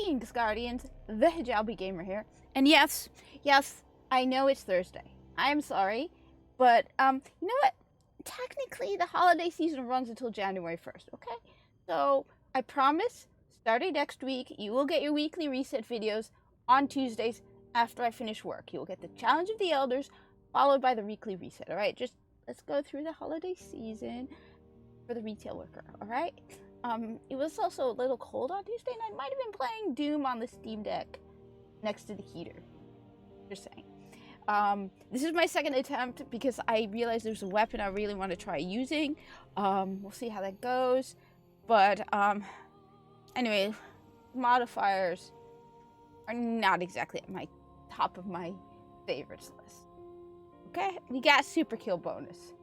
Greetings, Guardians. The Hijabi Gamer here. And yes, I know it's Thursday. I'm sorry, but you know what? Technically, the holiday season runs until January 1st, okay? So, I promise, starting next week, you will get your weekly reset videos on Tuesdays after I finish work. You will get the Challenge of the Elders, followed by the weekly reset, alright? Just, let's go through the holiday season for the retail worker, alright? It was also a little cold on Tuesday, and I might have been playing Doom on the Steam Deck next to the heater. Just saying. This is my second attempt because I realized there's a weapon I really want to try using. We'll see how that goes. But, anyway, modifiers are not exactly at my top of my favorites list. Okay? We got super kill bonus,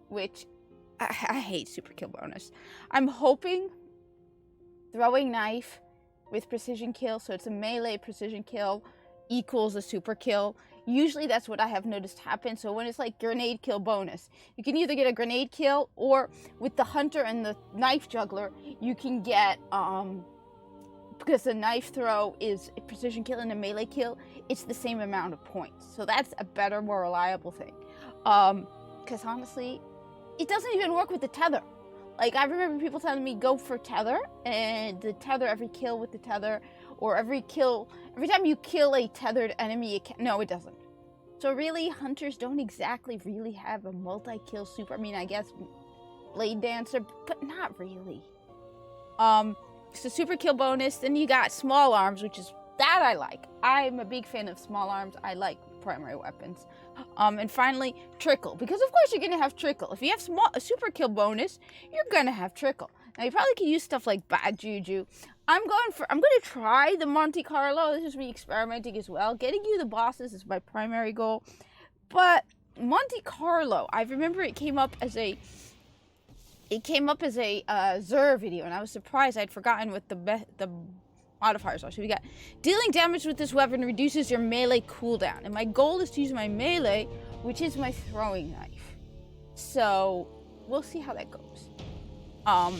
which I hate super kill bonus. I'm hoping throwing knife with precision kill, so it's a melee precision kill, equals a super kill. Usually that's what I have noticed happen. So when it's like grenade kill bonus, you can either get a grenade kill, or with the hunter and the knife juggler, you can get, because the knife throw is a precision kill and a melee kill, it's the same amount of points. So that's a better, more reliable thing. Because honestly, it doesn't even work with the tether. Like, I remember people telling me, go for tether, and the tether, every kill with the tether, or every time you kill a tethered enemy, no, it doesn't. So really, hunters don't exactly really have a multi-kill super, I mean, I guess Blade Dancer, but not really. It's a super kill bonus. Then you got small arms, which is, that I like. I'm a big fan of small arms. I like primary weapons. And finally, trickle, because of course you're gonna have trickle. If you have a super kill bonus, you're gonna have trickle. Now you probably could use stuff like bad juju. I'm gonna try the Monte Carlo. This is me experimenting as well. Getting you the bosses is my primary goal. But Monte Carlo, I remember it came up as a Zur video, and I was surprised. I'd forgotten what the modifiers are. So we got dealing damage with this weapon reduces your melee cooldown, and my goal is to use my melee, which is my throwing knife. So we'll see how that goes. I'm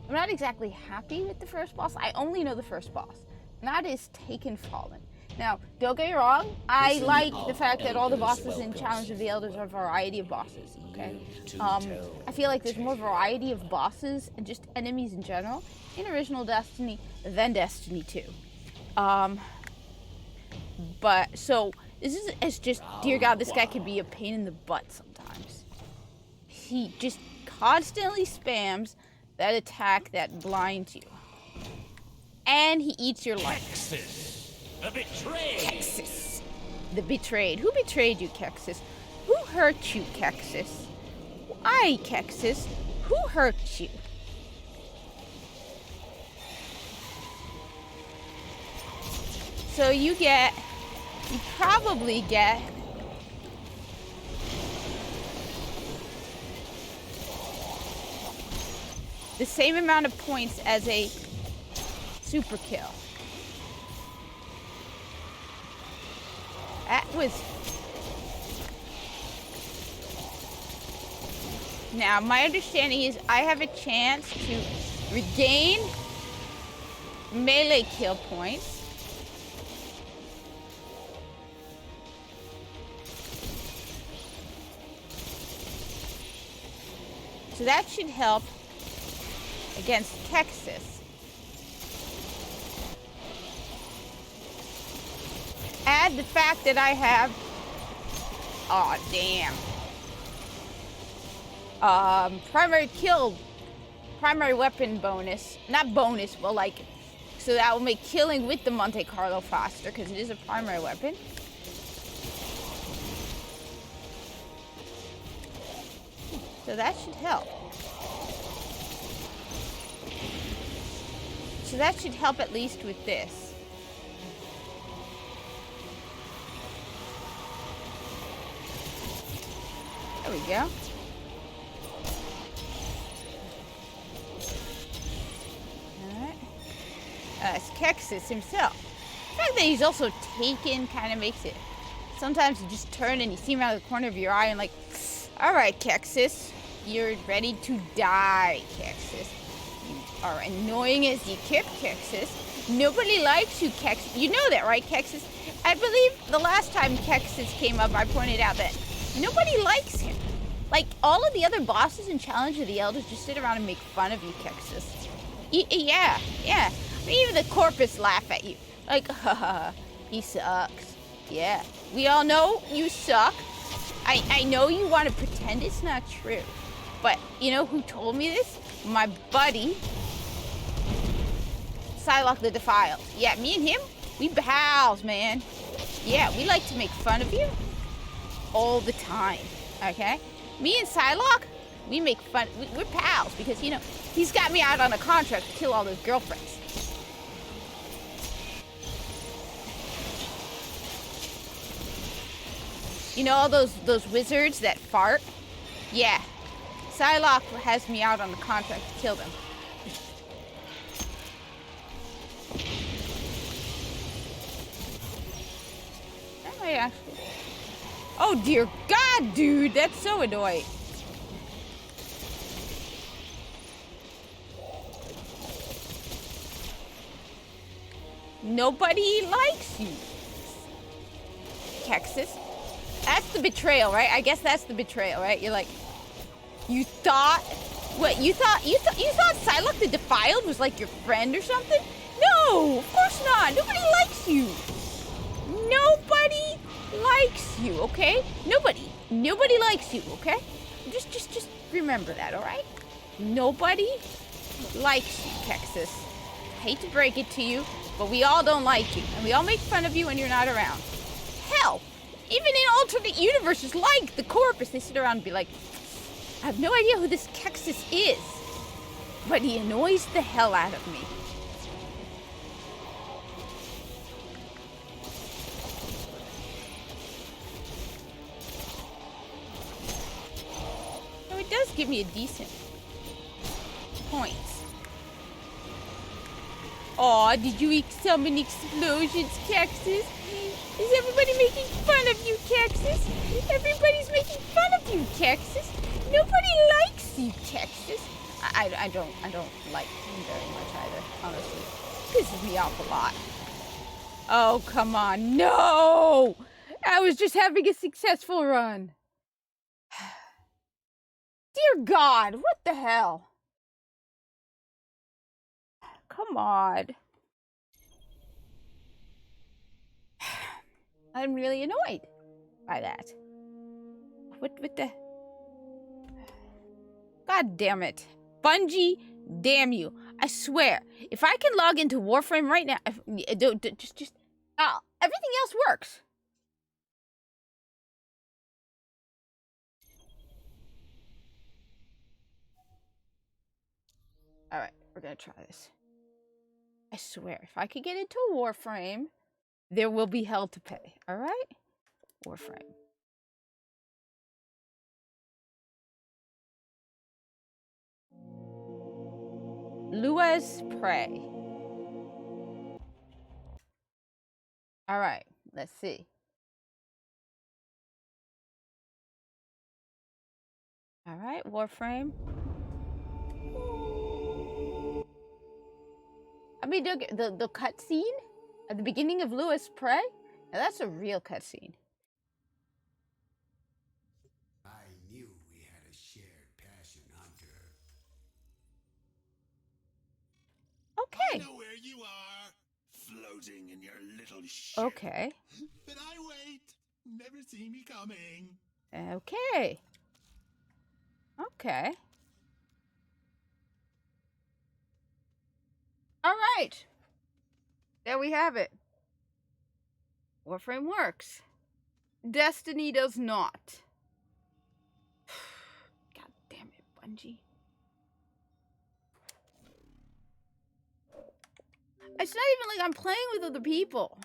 not exactly happy with the first boss. I only know the first boss, and that is Taken Fallen. Now, don't get me wrong, I like the fact that all the bosses in Challenge of the Elders are a variety of bosses, okay? I feel like there's more variety of bosses and just enemies in general in original Destiny than Destiny 2. But, so, it's just, dear God, this guy can be a pain in the butt sometimes. He just constantly spams that attack that blinds you. And he eats your life. The betrayed! Kexis. The betrayed. Who betrayed you, Kexis? Who hurt you, Kexis? Why, Kexis? Who hurt you? So you probably get the same amount of points as a super kill. That was... Now, my understanding is I have a chance to regain melee kill points. So that should help against Kexis. Add the fact that I have, oh damn, primary weapon bonus, not bonus, but like, so that will make killing with the Monte Carlo faster because it is a primary weapon. So that should help. So that should help at least with this. There we go. Alright. It's Kexis himself. The fact that he's also taken kind of makes it... Sometimes you just turn and you see him out of the corner of your eye and like, alright, Kexis, you're ready to die, Kexis. You are annoying as you kick, Kexis. Nobody likes you, Kexus. You know that, right, Kexus? I believe the last time Kexus came up, I pointed out that nobody likes him. Like, all of the other bosses in Challenge of the Elders just sit around and make fun of you, Kexus. Yeah. I mean, even the corpus laugh at you. Like, haha, he sucks. Yeah, we all know you suck. I know you want to pretend it's not true. But you know who told me this? My buddy, Psylocke the Defiled. Yeah, me and him, we pals, man. Yeah, we like to make fun of you all the time, okay? Me and Psylocke, we make fun, we're pals because, you know, he's got me out on a contract to kill all those girlfriends. You know all those wizards that fart? Yeah. Psylocke has me out on the contract to kill them. That might actually... Oh dear God, dude, that's so annoying. Nobody likes you, Kexus. That's the betrayal, right? I guess that's the betrayal, right? You're like, you thought, what? You thought Psylocke the Defiled was like your friend or something? No, of course not. Nobody likes you. Nobody likes you, okay? Nobody likes you, okay? Just remember that, all right? Nobody likes you, Kexus. Hate to break it to you, but we all don't like you, and we all make fun of you when you're not around. Hell, even in alternate universes like the Corpus, they sit around and be like, I have no idea who this Kexus is, but he annoys the hell out of me. So it does give me a decent points. Aw, did you summon explosions, Kexus? Is everybody making fun of you, Kexus? Everybody's making fun of you, Kexus. Nobody likes you, Kexus. I don't like him very much either, honestly. Pisses me off a lot. Oh, come on. No! I was just having a successful run. Dear God, what the hell? Come on. I'm really annoyed by that. What the? God damn it. Bungie, damn you. I swear, if I can log into Warframe right now, just, everything else works. All right, we're gonna try this. I swear, if I could get into Warframe, there will be hell to pay, all right? Warframe. Lua's Prey. All right, let's see. All right, Warframe. I mean, the cutscene at the beginning of Lua's Prey? Now that's a real cutscene. I knew we had a shared passion, Hunter. Okay. I know where you are, floating in your little ship. Okay. But I wait, never see me coming. Okay. Okay. All right. There we have it. Warframe works. Destiny does not. God damn it, Bungie. It's not even like I'm playing with other people.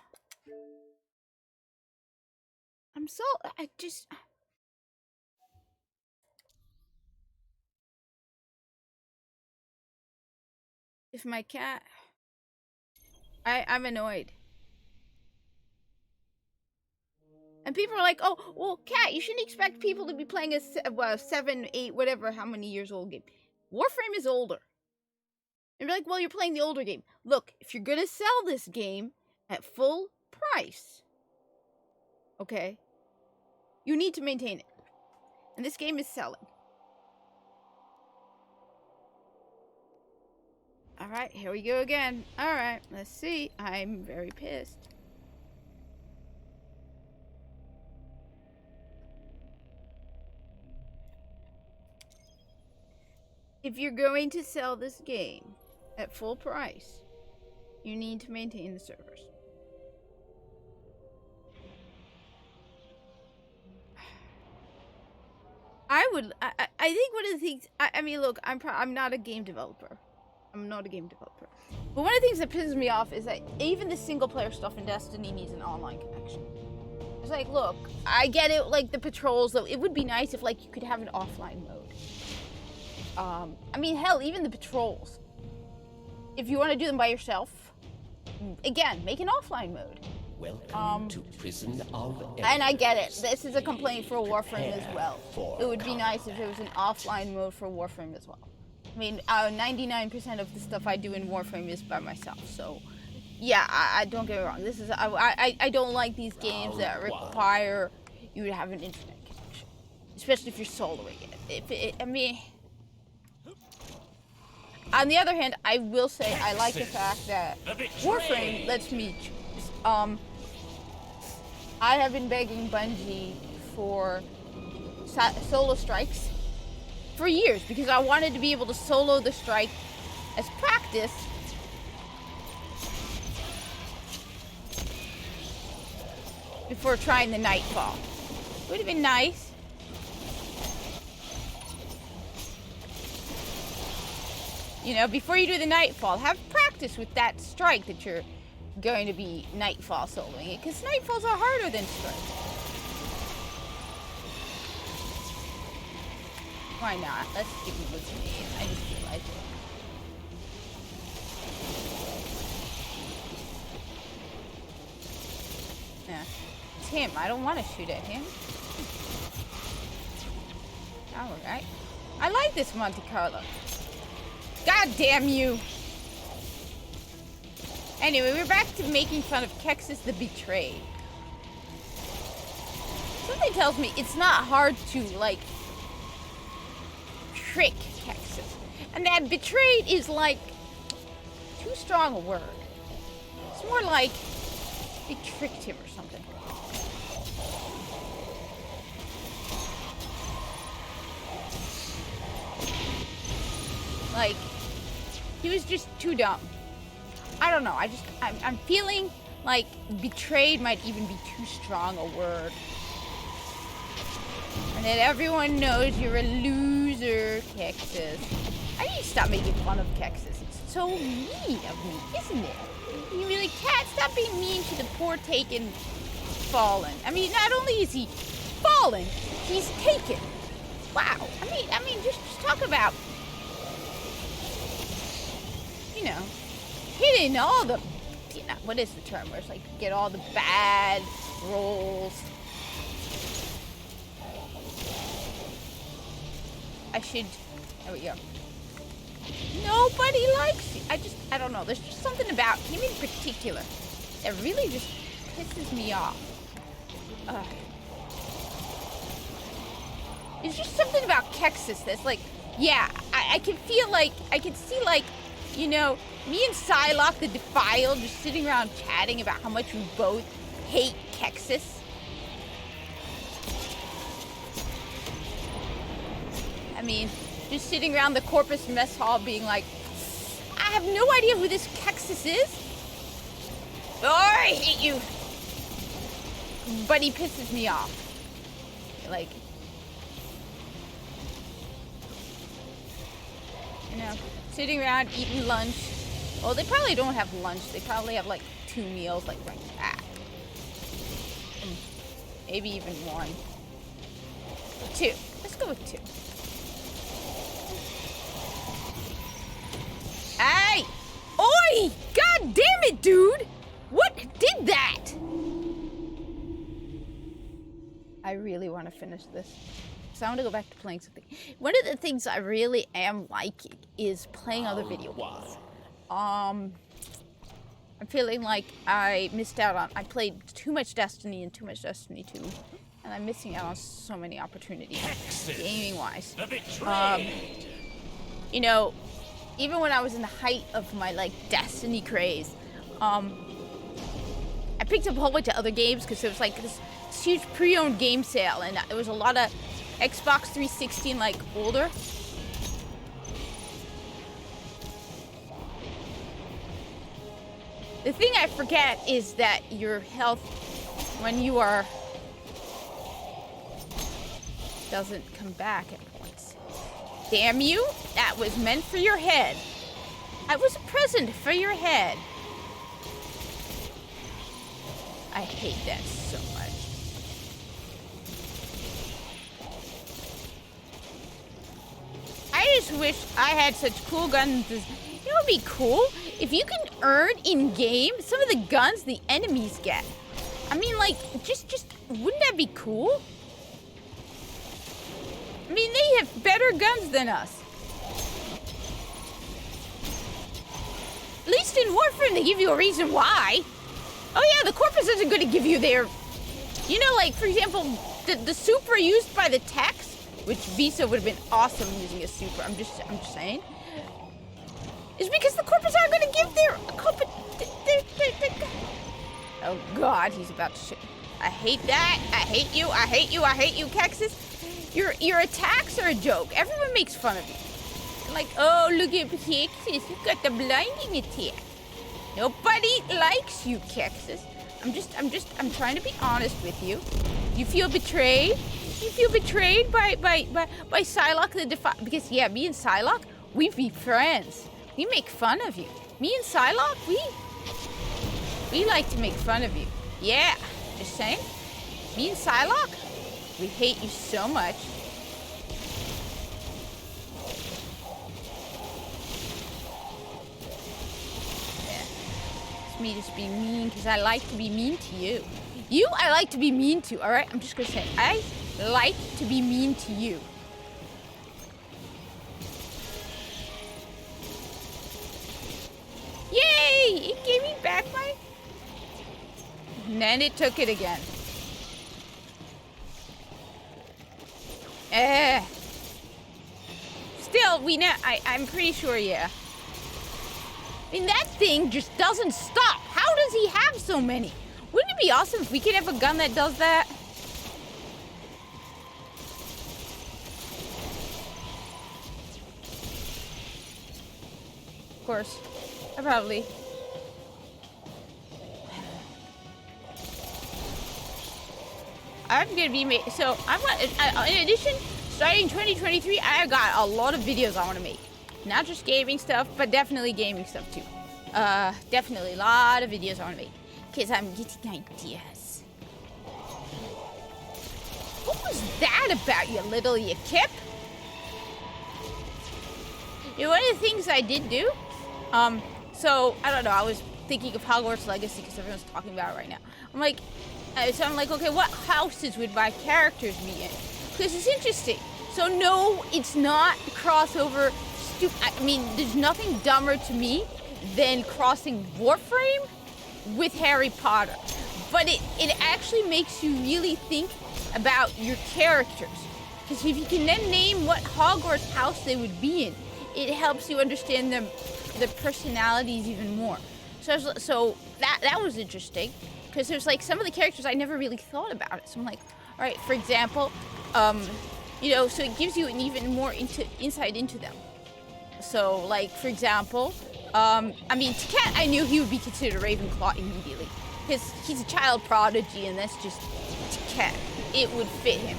I just... If my cat... I'm annoyed. And people are like, oh, well, Cat, you shouldn't expect people to be playing a 7, 8, whatever, how many years old game. Warframe is older. And you're like, well, you're playing the older game. Look, if you're gonna sell this game at full price, okay, you need to maintain it. And this game is selling. Alright, here we go again. Alright, let's see. I'm very pissed. If you're going to sell this game at full price, you need to maintain the servers. I think one of the things, I mean, look, I'm not a game developer. I'm not a game developer. But one of the things that pisses me off is that even the single player stuff in Destiny needs an online connection. It's like, look, I get it, like the patrols, though. It would be nice if, like, you could have an offline mode. I mean, hell, even the patrols. If you want to do them by yourself, again, make an offline mode. Welcome to Prison of Elders. And I get it. This is a complaint for Warframe as well. It would be nice if there was an offline mode for Warframe as well. I mean, 99% of the stuff I do in Warframe is by myself, so yeah, I don't get me wrong. This is I don't like these games that require you to have an internet connection, especially if you're soloing it. I mean, on the other hand, I will say I like the fact that Warframe lets me choose. I have been begging Bungie for solo strikes for years because I wanted to be able to solo the strike as practice before trying the Nightfall. Would have been nice. You know, before you do the Nightfall, have practice with that strike that you're going to be Nightfall soloing it, because Nightfalls are harder than strikes. Why not? Let's give me what's name. I just feel like it. Yeah. It's him. I don't want to shoot at him. Alright. I like this Monte Carlo. God damn you! Anyway, we're back to making fun of Kexus the Betrayed. Something tells me it's not hard to, like, trick Kexus. And that betrayed is, like, too strong a word. It's more like they tricked him or something. Like, he was just too dumb. I don't know, I'm feeling like betrayed might even be too strong a word. And that everyone knows you're a loser, Kexus. I need to stop making fun of Kexus. It's so mean of me, isn't it? You really can't stop being mean to the poor taken fallen. I mean, not only is he fallen, he's taken. Wow. I mean, just talk about, you know, hitting all the, you know, what is the term where it's like get all the bad rolls. There we go. Nobody likes you. I don't know. There's just something about him in particular that really just pisses me off. It's just something about Kexus that's like, yeah, I can feel like, I can see like, you know, me and Psylocke the Defiled just sitting around chatting about how much we both hate Kexus. I mean, just sitting around the Corpus mess hall being like, I have no idea who this Kexus is. Oh, I hate you. But he pisses me off. Like, you know, sitting around eating lunch. Well, they probably don't have lunch. They probably have like 2 meals, like right back. Maybe even 1. 2. Let's go with 2. Hey! Oi! God damn it, dude! What did that? I really want to finish this. Because I want to go back to playing something. One of the things I really am liking is playing other video games. I'm feeling like I missed out on. I played too much Destiny and too much Destiny 2, and I'm missing out on so many opportunities, gaming-wise. You know, even when I was in the height of my like Destiny craze, I picked up a whole bunch of other games because there was like this huge pre-owned game sale, and there was a lot of Xbox 360 and like older. The thing I forget is that your health, when you are, doesn't come back at points. Damn you! That was meant for your head. I was a present for your head. I hate that so much. I just wish I had such cool guns. You know what would be cool? If you can earn in-game some of the guns the enemies get. I mean, like, just, wouldn't that be cool? I mean, they have better guns than us. At least in Warframe, they give you a reason why. Oh yeah, the Corpus isn't going to give you their... You know, like, for example, the super used by the techs, which Visa would have been awesome using a super, I'm just saying, is because the Corpus aren't going to give their... Oh god, he's about to shit. I hate that. I hate you. I hate you. I hate you, Kexus. Your attacks are a joke. Everyone makes fun of you. Like, oh, look at Kexus. You got the blinding attack. Nobody likes you, Kexus. I'm trying to be honest with you. You feel betrayed? You feel betrayed by Psylocke the Defiant? Because, yeah, me and Psylocke, we be friends. We make fun of you. Me and Psylocke, we like to make fun of you. Yeah, just saying. Me and Psylocke, we hate you so much. Me just being mean because I like to be mean to you. You, I like to be mean to, alright? I'm just gonna say, I like to be mean to you. Yay! It gave me back my... And then it took it again. Still, we know, I'm pretty sure, yeah. I mean, that thing just doesn't stop. How does he have so many? Wouldn't it be awesome if we could have a gun that does that? Of course. I probably... I'm gonna be so I'm gonna, in addition, starting 2023, I got a lot of videos I want to make. Not just gaming stuff, but definitely gaming stuff too. Definitely a lot of videos I want to make. Because I'm getting ideas. What was that about, you little kip? You know, one of the things I did do, so, I don't know, I was thinking of Hogwarts Legacy because everyone's talking about it right now. I'm like, okay, what houses would my characters be in? Because it's interesting. So no, it's not crossover. I mean, there's nothing dumber to me than crossing Warframe with Harry Potter. But it actually makes you really think about your characters. Because if you can then name what Hogwarts house they would be in, it helps you understand their personalities even more. So that was interesting. Because there's like some of the characters I never really thought about it. So I'm like, all right, for example, you know, so it gives you an even more insight into them. So, like, for example, I mean, Cat, I knew he would be considered a Ravenclaw immediately. Because he's a child prodigy, and that's just Cat. It would fit him.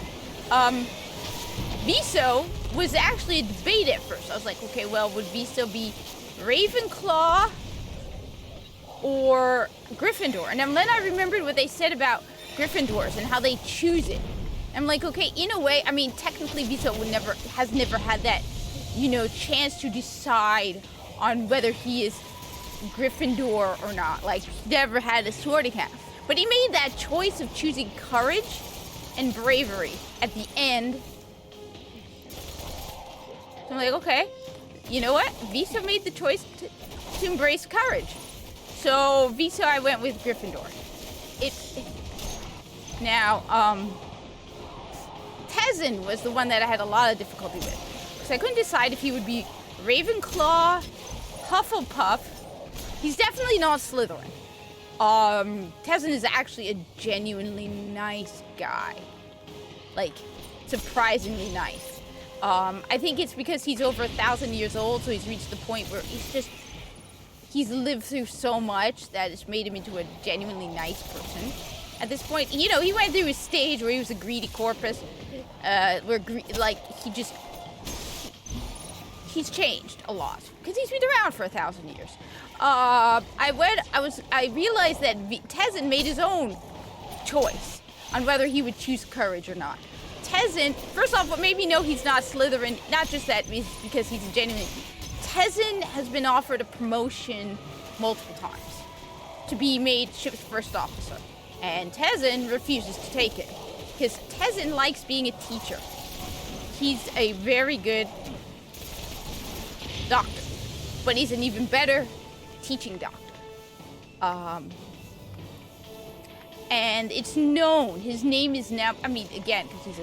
Viso was actually a debate at first. I was like, okay, well, would Viso be Ravenclaw or Gryffindor? And then I remembered what they said about Gryffindors and how they choose it. I'm like, okay, in a way, I mean, technically Viso has never had that, you know, chance to decide on whether he is Gryffindor or not. Like, he never had a sorting hat. But he made that choice of choosing courage and bravery at the end So I'm like, okay, you know what? Visa made the choice to embrace courage. So Visa, I went with Gryffindor. Now, Tezzin was the one that I had a lot of difficulty with. Because I couldn't decide if he would be Ravenclaw, Hufflepuff. He's definitely not Slytherin. Tezzin is actually a genuinely nice guy. Like, surprisingly nice. I think it's because he's over 1,000 years old, so he's reached the point where he's lived through so much that it's made him into a genuinely nice person. At this point, you know, he went through a stage where he was a greedy corpus, he's changed a lot because he's been around for 1,000 years. I realized that Tezzin made his own choice on whether he would choose courage or not. Tezzin, first off, what made me know he's not Slytherin, not just that because he's a genuine. Tezzin has been offered a promotion multiple times to be made ship's first officer, and Tezzin refuses to take it because Tezzin likes being a teacher. He's a very good doctor, but he's an even better teaching doctor. And it's known, his name is now, I mean, again, because he's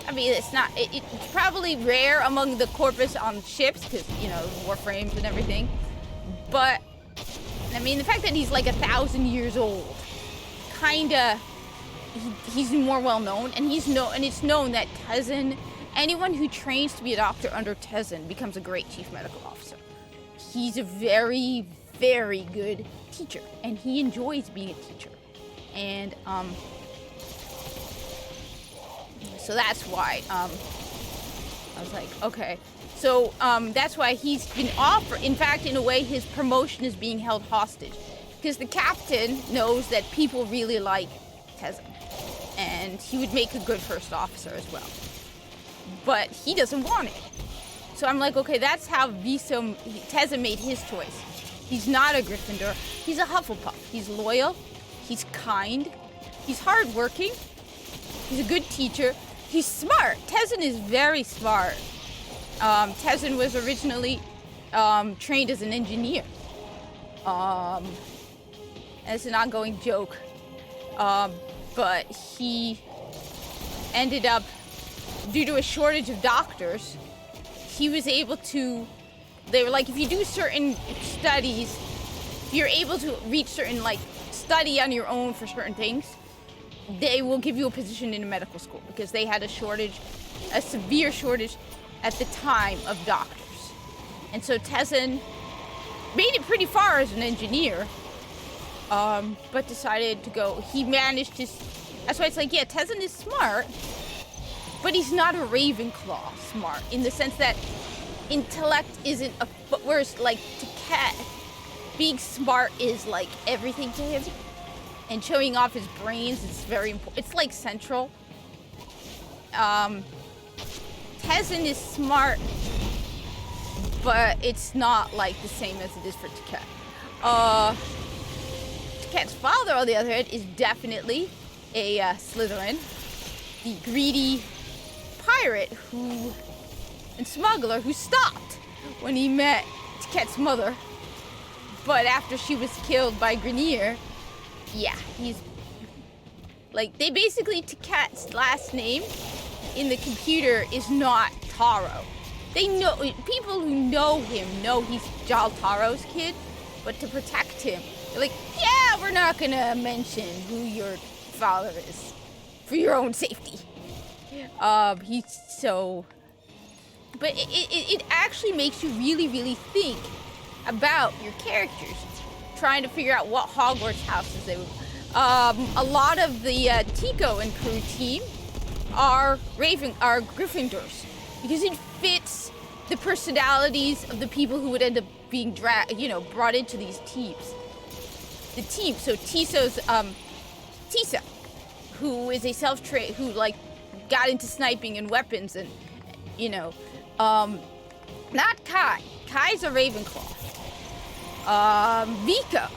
it's probably rare among the corpus on ships, because, you know, warframes and everything. But, I mean, the fact that he's like 1,000 years old, kinda, he's more well known, and it's known that Tezzin, anyone who trains to be a doctor under Tezzin becomes a great chief medical officer. He's a very, very good teacher, and he enjoys being a teacher. And so that's why I was like, okay. So that's why he's been offered. In fact, in a way, his promotion is being held hostage because the captain knows that people really like Tezzin, and he would make a good first officer as well. But he doesn't want it. So I'm like, okay, that's how Tezzin made his choice. He's not a Gryffindor. He's a Hufflepuff. He's loyal. He's kind. He's hardworking. He's a good teacher. He's smart. Tezzin is very smart. Tezzin was originally trained as an engineer. It's an ongoing joke. But he ended up, due to a shortage of doctors, he was able to, they were like, if you do certain studies, if you're able to reach certain, like, study on your own for certain things, they will give you a position in a medical school because they had a severe shortage at the time of doctors. And so Tezzin made it pretty far as an engineer, but decided to go, he managed to, that's why it's like, yeah, Tezzin is smart, but he's not a Ravenclaw smart, in the sense that intellect isn't whereas like to Cat, being smart is like everything to him, and showing off his brains is very important. It's like central. Tezzin is smart, but it's not like the same as it is for Taket. Taket's father, on the other hand, is definitely a Slytherin, the greedy pirate and smuggler who stopped when he met Taket's mother, but after she was killed by Grenier, yeah, he's like, they basically, Taket's last name in the computer is not Taro. They know, people who know him know he's Jal Taro's kid, but to protect him, they're like, yeah, we're not gonna mention who your father is for your own safety. He's so, but it actually makes you really, really think about your characters, trying to figure out what Hogwarts houses they would. A lot of the Tico and crew team are Gryffindors, because it fits the personalities of the people who would end up being brought into these teams. The team, so Tiso's Tisa, who is a self-trained, who like got into sniping and weapons, and not Kai. Kai's a Ravenclaw. Vika,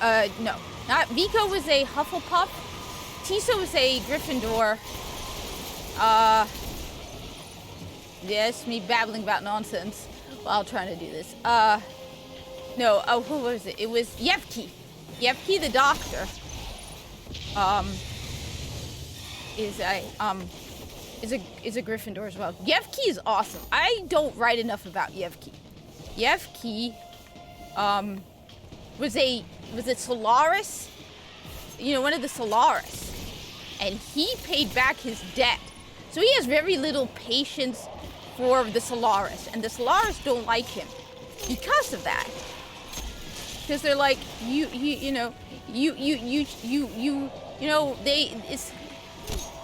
Vika was a Hufflepuff. Tisa was a Gryffindor. Yes, me babbling about nonsense while trying to do this. No, who was it? It was Yevki. Yevki the doctor. Is a Gryffindor as well. Yevki is awesome. I don't write enough about Yevki. Yevki, was it Solaris? You know, one of the Solaris. And he paid back his debt. So he has very little patience for the Solaris. And the Solaris don't like him because of that. Because they're like, it's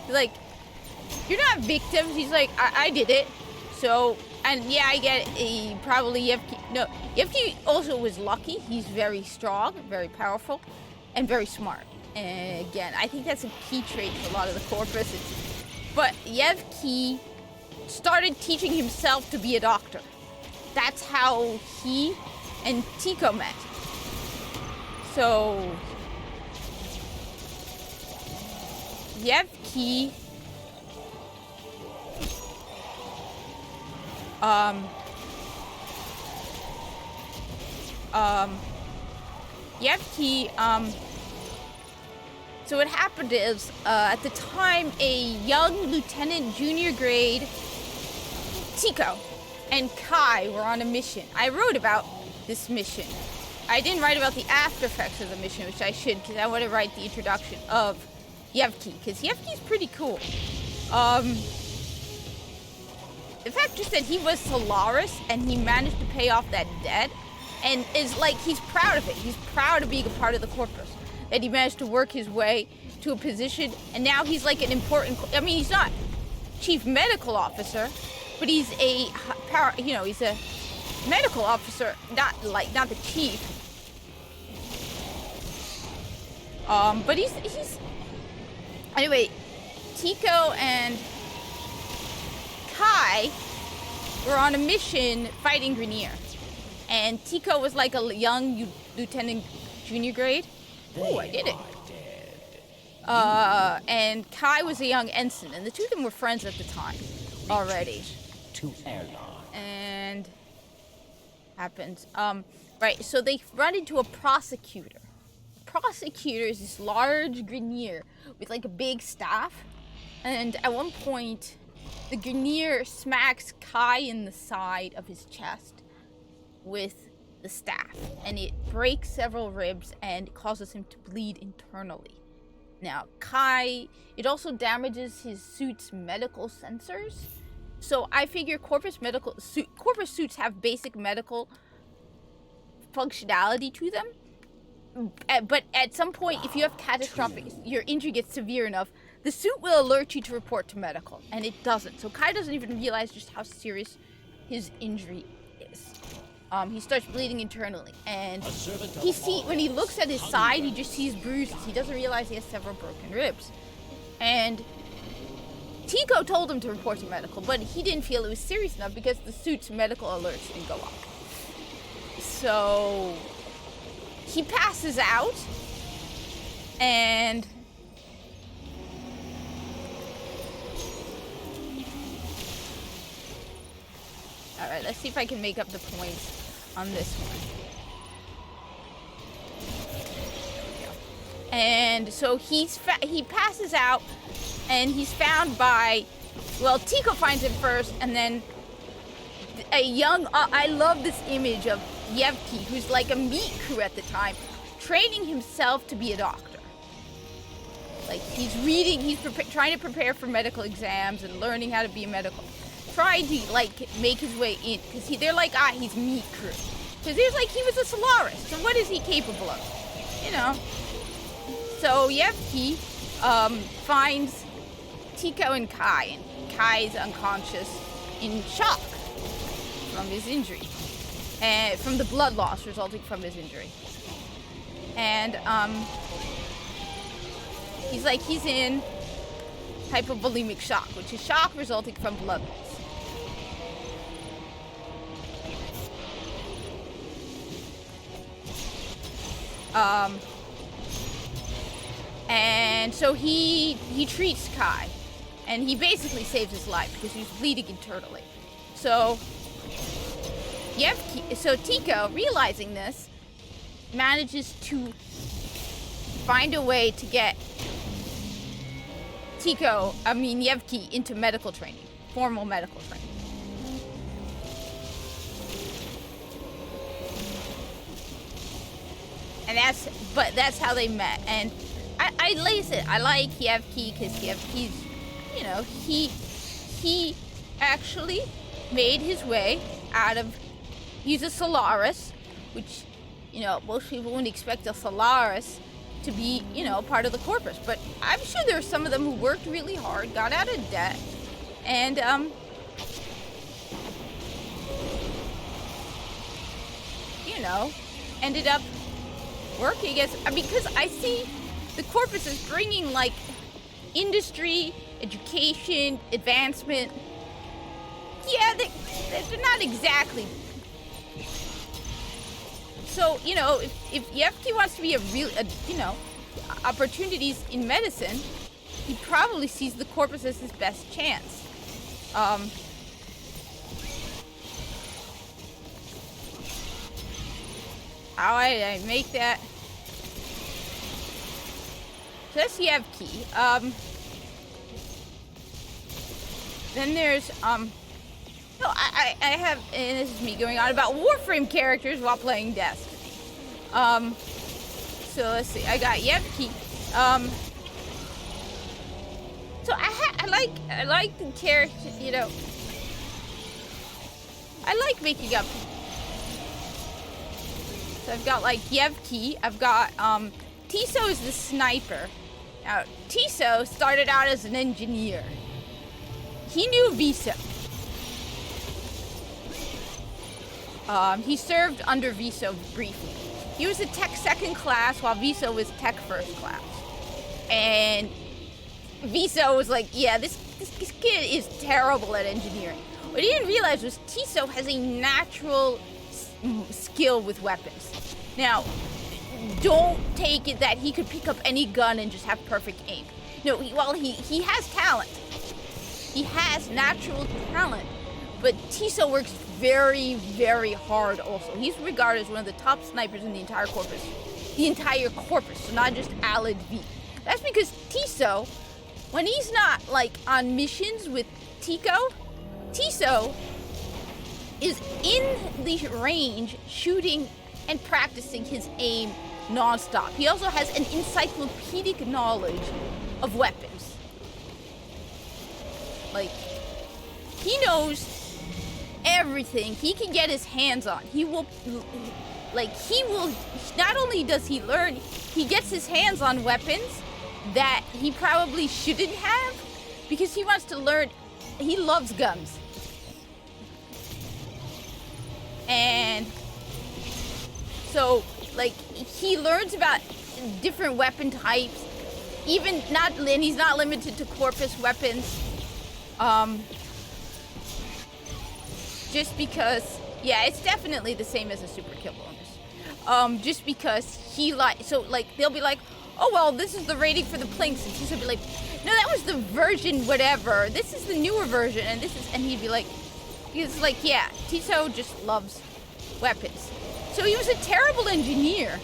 like, you're not victims. He's like, I did it. So, and yeah, I get it. Probably Yevki also was lucky. He's very strong, very powerful, and very smart. And again, I think that's a key trait for a lot of the corpus. But Yevki started teaching himself to be a doctor. That's how he and Tico met. So, Yevki so what happened is, at the time, a young lieutenant junior grade, Tico, and Kai were on a mission. I wrote about this mission. I didn't write about the after effects of the mission, which I should, because I want to write the introduction of Yevki, because Yevki's pretty cool. The fact just that he was Solaris, and he managed to pay off that debt, and is like, he's proud of it. He's proud of being a part of the corpus. That he managed to work his way to a position, and now he's like an important, I mean, he's not chief medical officer, but he's a he's a medical officer, not the chief. But he's anyway, Tico and Kai were on a mission fighting Grenier, and Tico was like a young lieutenant junior grade. Oh, I did it. And Kai was a young ensign, and the two of them were friends at the time already. To airlock. And happens. Right, so they run into a prosecutor. Prosecutor is this large Grenier with like a big staff. And at one point, the Grenier smacks Kai in the side of his chest with the staff, and it breaks several ribs and causes him to bleed internally. Now, Kai, it also damages his suit's medical sensors. So I figure corpus suits have basic medical functionality to them. But at some point, if you have catastrophic, your injury gets severe enough, the suit will alert you to report to medical, and it doesn't. So Kai doesn't even realize just how serious his injury is. He starts bleeding internally, and when he looks at his side, he just sees bruises. He doesn't realize he has several broken ribs. And Tico told him to report to medical, but he didn't feel it was serious enough because the suit's medical alerts didn't go off. So he passes out, and alright, let's see if I can make up the points on this one. And so he passes out, and he's found by, well, Tico finds him first, and then a young, I love this image of Yevki, who's like a meat crew at the time, training himself to be a doctor. Like, he's reading, trying to prepare for medical exams and learning how to be a medical, trying to, like, make his way in, because they're like, he's meat crew. Because he's like, he was a Solaris, so what is he capable of? You know? So Yevki finds Tico and Kai, and Kai's unconscious in shock from his injury, and from the blood loss resulting from his injury. And he's in hypovolemic shock, which is shock resulting from blood loss. And so he treats Kai, and he basically saves his life because he was bleeding internally. So so Tico, realizing this, manages to find a way to get Yevki into medical training, formal medical training. And that's how they met. And I like Yevki because Yevki's, he actually made his way out of, he's a Solaris, which, most people wouldn't expect a Solaris to be, part of the corpus. But I'm sure there are some of them who worked really hard, got out of debt, and, ended up working as, because I see the corpus is bringing, like, industry, education, advancement. Yeah, they're not exactly. So, if Yevki wants to be opportunities in medicine, he probably sees the corpus as his best chance. How I make that? So that's Yevki. Then there's, I have, and this is me going on about Warframe characters while playing Destiny. So let's see, I got Yevki. So I like the character, I like making up. So I've got like Yevki, I've got, Tiso is the sniper. Now, Tiso started out as an engineer. He knew Viso. He served under Viso briefly. He was a tech second class while Viso was tech first class. And Viso was like, yeah, this kid is terrible at engineering. What he didn't realize was Tiso has a natural skill with weapons. Now, don't take it that he could pick up any gun and just have perfect aim. No, he has talent. He has natural talent. But Tiso works very, very hard also. He's regarded as one of the top snipers in the entire corpus. So not just Alid V. That's because Tiso, when he's not like on missions with Tiso is in the range shooting and practicing his aim non-stop. He also has an encyclopedic knowledge of weapons. Like, he knows everything he can get his hands on. He will, not only does he learn, he gets his hands on weapons that he probably shouldn't have because he wants to learn. He loves guns. And so, like, he learns about different weapon types, and he's not limited to corpus weapons. Just because, yeah, it's definitely the same as a super kill bonus. Just because they'll be like, oh, well, this is the rating for the Plinks, and he'll be like, no, that was the version whatever, this is the newer version, and he'd be like, yeah, Tiso just loves weapons. So he was a terrible engineer,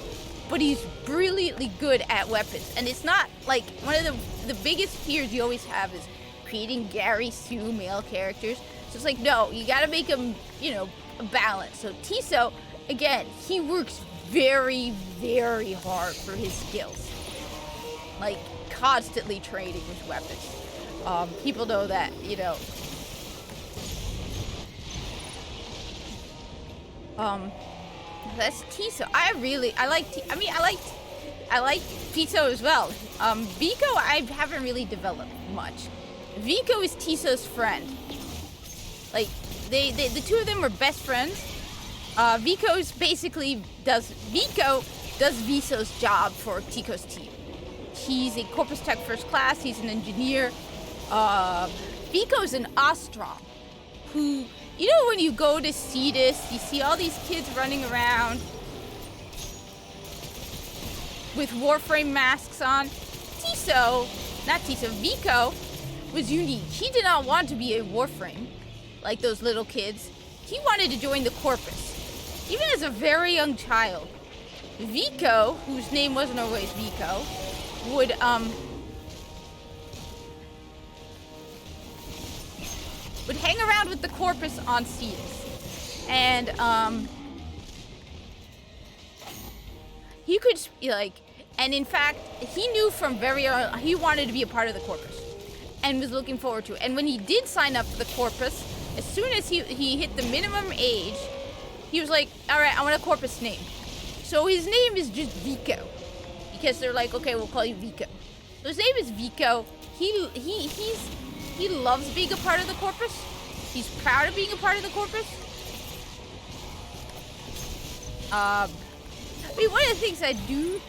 but he's brilliantly good at weapons. And it's not like, one of the biggest fears you always have is creating Gary Sue male characters. So it's like, no, you gotta make them, a balance. So Tiso, again, he works very, very hard for his skills. Like, constantly training with weapons. People know that, that's Tiso. I like Tiso as well. Vico, I haven't really developed much. Vico is Tiso's friend. Like, the two of them were best friends. Vico does Viso's job for Tico's team. He's a Corpus Tech first class. He's an engineer. Vico's an Ostrom, who, when you go to Cetus, you see all these kids running around with Warframe masks on. Vico was unique. He did not want to be a Warframe. like those little kids. He wanted to join the Corpus, even as a very young child. Vico, whose name wasn't always Vico, would hang around with the Corpus on Cetus, and he could like, and in fact, he knew from very early he wanted to be a part of the Corpus, and was looking forward to it. And when he did sign up for the Corpus, as soon as he hit the minimum age, he was like, "All right, I want a Corpus name." So his name is just Vico, because they're like, "Okay, we'll call you Vico." So his name is Vico. He loves being a part of the Corpus. He's proud of being a part of the Corpus. I mean, one of the things I do,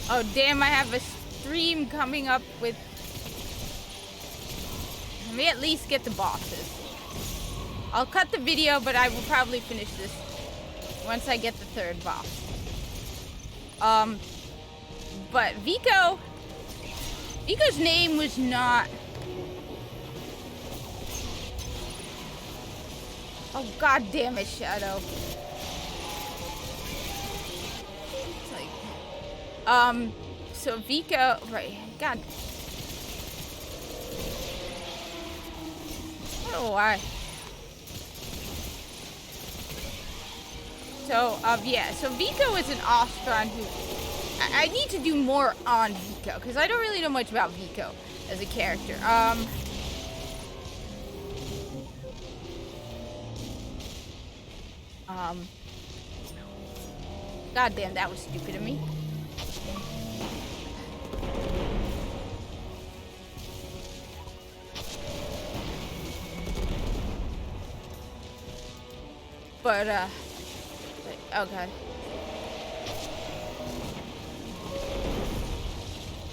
oh damn, I have a stream coming up with, let me at least get the bosses. I'll cut the video, but I will probably finish this once I get the third boss. But Vico's name was not, oh god damn it, Shadow. It's like, so Vico, right, god. I don't know why. So, yeah, so Vico is an Ostron who, I need to do more on Vico, because I don't really know much about Vico as a character. God damn, that was stupid of me. But, okay.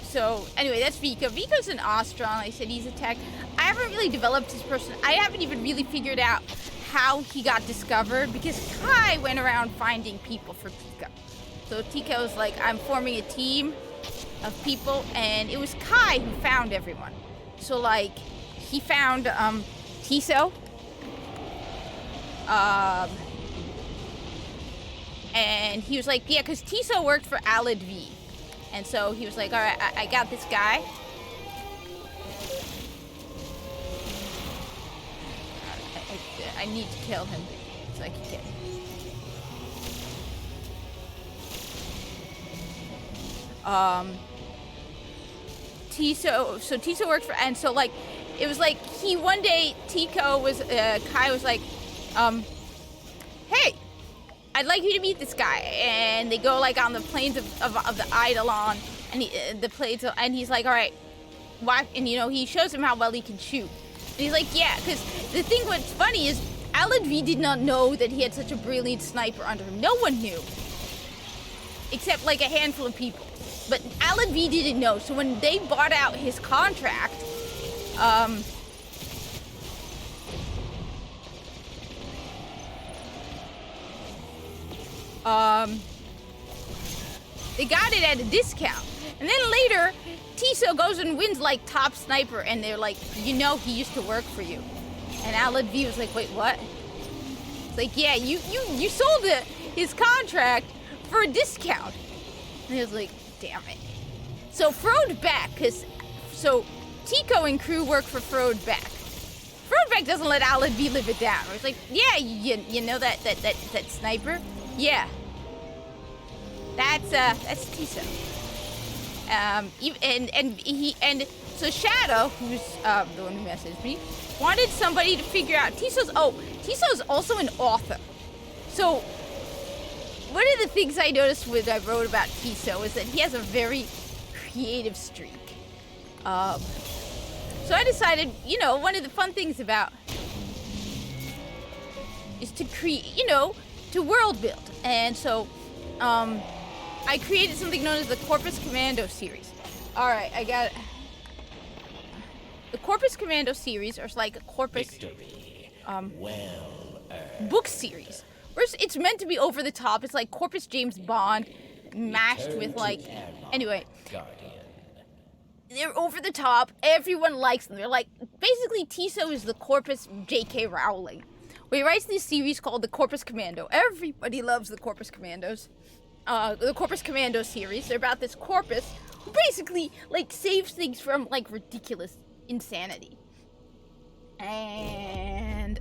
So, anyway, that's Vico. Vico's an Ostron. I said he's a tech. I haven't really developed his person. I haven't even really figured out how he got discovered, because Kai went around finding people for Tico. So Tico was like, I'm forming a team of people, and it was Kai who found everyone. So, like, he found, Tiso. And he was like, yeah, because Tiso worked for Alid V. And so he was like, all right, I got this guy. I need to kill him so I can get him. So Tiso worked for, and so like, it was like, one day, Kai was like, hey, I'd like you to meet this guy. And they go like on the plains of the Eidolon, and and he's like, all right, why? And you know, he shows him how well he can shoot. And he's like, yeah, because the thing what's funny is Alan V did not know that he had such a brilliant sniper under him. No one knew, except like a handful of people. But Alan V didn't know. So when they bought out his contract, they got it at a discount. And then later, Tiso goes and wins like top sniper, and they're like, you know, he used to work for you. And Alad V was like, wait, what? It's like, yeah, you sold his contract for a discount. And he was like, damn it. So Frode back, so Tico and crew work for Frode back. Frode back doesn't let Alad V live it down. It's like, yeah, you know that sniper? Yeah. That's Tiso. So Shadow, who's the one who messaged me, wanted somebody to figure out Tiso's also an author. So one of the things I noticed when I wrote about Tiso is that he has a very creative streak. So I decided, you know, one of the fun things about is to create, you know, to world build. And so I created something known as the Corpus Commando series. All right, I got it. The Corpus Commando series, or like a Corpus book series, It's meant to be over the top. It's like Corpus James Bond mashed with like... Anyway. Guardian. They're over the top. Everyone likes them. They're like... Basically, Tiso is the Corpus J.K. Rowling. Where he writes this series called the Corpus Commando. Everybody loves the Corpus Commandos. The Corpus Commando series. They're about this Corpus who basically, like, saves things from, like, ridiculous insanity. And,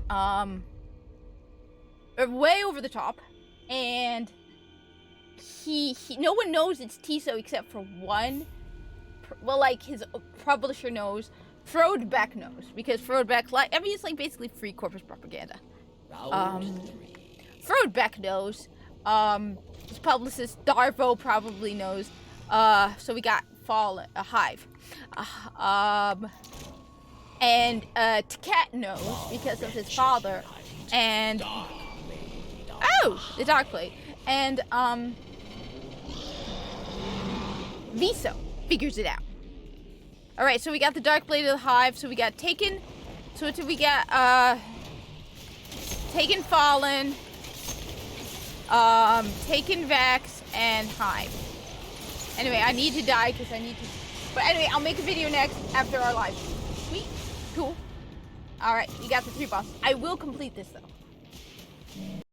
they're way over the top. And no one knows it's Tiso except for one. Well, like, his publisher knows. Frode Beck knows. Because Frode Beck, like, I mean, it's, like, basically free Corpus propaganda. Frode Beck knows. His publicist Darvo probably knows. So we got Hive. And Taket knows because of his father. And the Dark Blade. And Viso figures it out. All right, so we got the Dark Blade of the Hive. So we got Taken. So what did we get? Taken Fallen, Taken Vex, and Hive. Anyway, I need to die because I need to... But anyway, I'll make a video next after our live. Sweet. Cool. Alright, you got the 3 bosses. I will complete this, though.